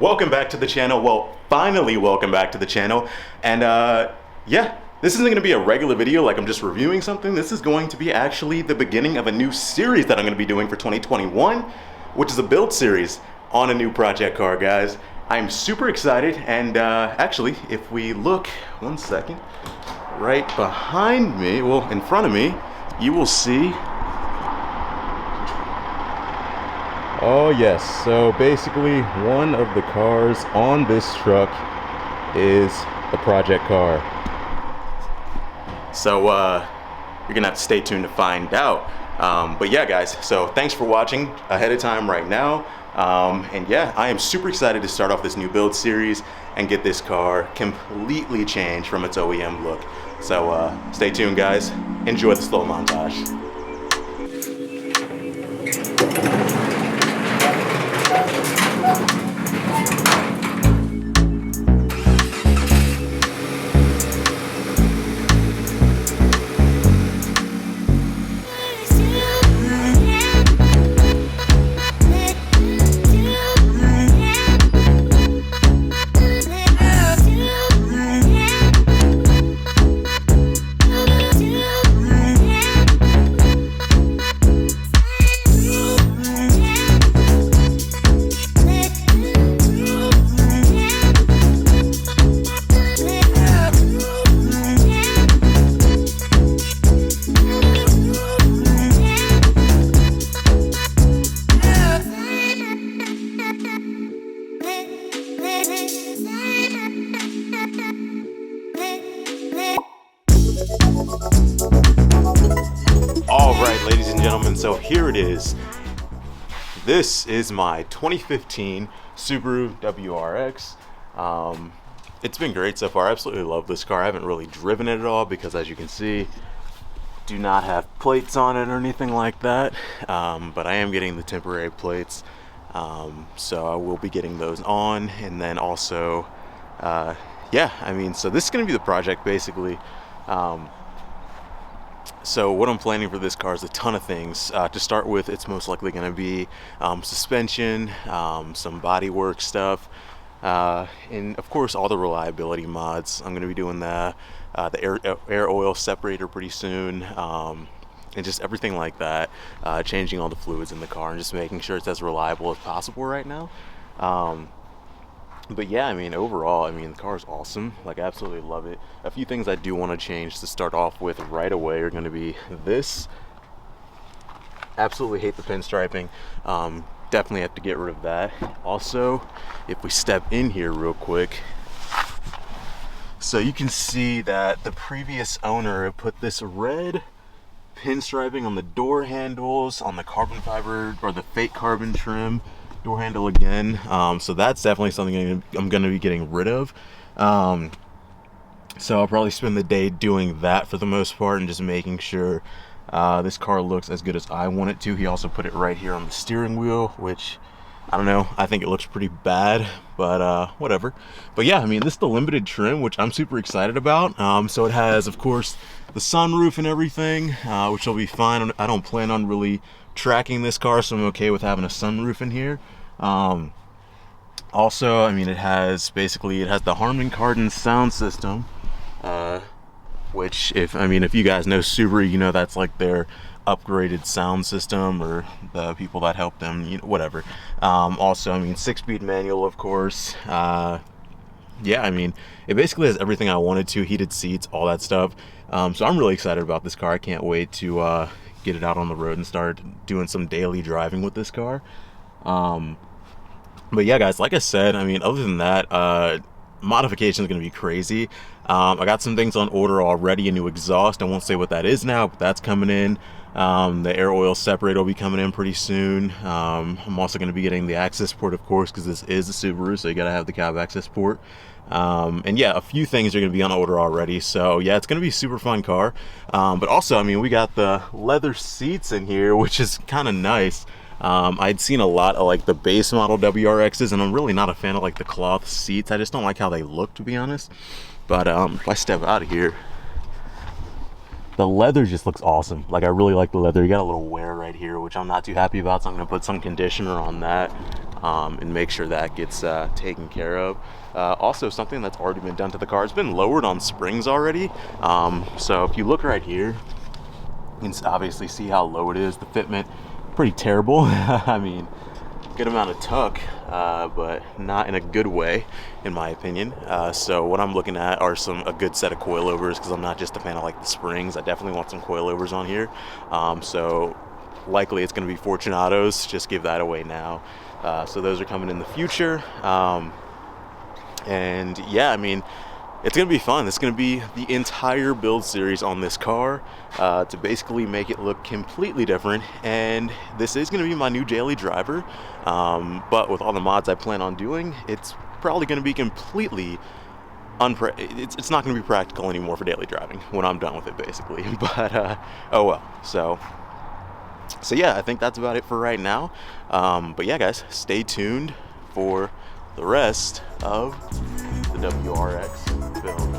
welcome back to the channel. Well, finally welcome back to the channel. And yeah, this isn't gonna be a regular video like I'm just reviewing something. This is going to be actually the beginning of a new series that I'm gonna be doing for 2021, which is a build series on a new project car, guys. I'm super excited, and actually, if we look, one second, right behind me, well, in front of me, you will see. Oh yes, so basically one of the cars on this truck is the project car. So you're gonna have to stay tuned to find out. But yeah, guys, so thanks for watching ahead of time right now. And yeah, I am super excited to start off this new build series and get this car completely changed from its OEM look. So stay tuned, guys. Enjoy the slow montage. Alright, ladies and gentlemen, so here it is. This is my 2015 Subaru WRX. It's been great so far. I absolutely love this car. I haven't really driven it at all because, as you can see, do not have plates on it or anything like that. But I am getting the temporary plates, so I will be getting those on. And then also, yeah, I mean, so this is going to be the project basically. So what I'm planning for this car is a ton of things. To start with, it's most likely going to be suspension, some bodywork stuff, and of course all the reliability mods. I'm going to be doing the air oil separator pretty soon, and just everything like that, changing all the fluids in the car and just making sure it's as reliable as possible right now. But yeah, I mean, overall, I mean, the car is awesome. Like, I absolutely love it. A few things I do want to change to start off with right away are going to be this. Absolutely hate the pinstriping. Definitely have to get rid of that. Also, if we step in here real quick, so you can see that the previous owner put this red pinstriping on the door handles, on the carbon fiber, or the fake carbon trim door handle again. So that's definitely something I'm going to be getting rid of. So I'll probably spend the day doing that for the most part and just making sure this car looks as good as I want it to. He also put it right here on the steering wheel, which I don't know, I think it looks pretty bad, but whatever. But yeah, I mean, this is the limited trim, which I'm super excited about. So it has, of course, the sunroof and everything, which will be fine. I don't plan on really tracking this car, so I'm okay with having a sunroof in here. Also, I mean, it has the Harman Kardon sound system, which if you guys know Subaru, you know that's like their upgraded sound system, or the people that help them, you know, whatever. Also, I mean, 6-speed manual, of course. Yeah, I mean, it basically has everything I wanted to, heated seats, all that stuff. So I'm really excited about this car. I can't wait to get it out on the road and start doing some daily driving with this car. But yeah, guys, like I said, I mean, other than that, modification is going to be crazy. I got some things on order already, a new exhaust. I won't say what that is now, but that's coming in. The air oil separator will be coming in pretty soon. I'm also going to be getting the access port, of course, because this is a Subaru, so you got to have the cab access port. And yeah, a few things are going to be on order already, so yeah, it's going to be a super fun car. But also, I mean, we got the leather seats in here, which is kind of nice. I'd seen a lot of like the base model WRXs, and I'm really not a fan of like the cloth seats. I just don't like how they look, to be honest. But if I step out of here, the leather just looks awesome. Like, I really like the leather. You got a little wear right here, which I'm not too happy about, so I'm gonna put some conditioner on that. and make sure that gets taken care of. Also, something that's already been done to the car, it's been lowered on springs already. So if you look right here, you can obviously see how low it is. The fitment, pretty terrible. I mean, good amount of tuck, but not in a good way, in my opinion. So what I'm looking at are a good set of coilovers, because I'm not just a fan of like the springs. I definitely want some coilovers on here. So likely it's going to be Fortunatos. Just give that away now. So those are coming in the future. And yeah, I mean, it's going to be fun. It's going to be the entire build series on this car, to basically make it look completely different. And this is going to be my new daily driver. But with all the mods I plan on doing, it's probably going to be completely it's not going to be practical anymore for daily driving when I'm done with it, basically. But oh well. So yeah, I think that's about it for right now. But yeah, guys, stay tuned for the rest of the WRX build.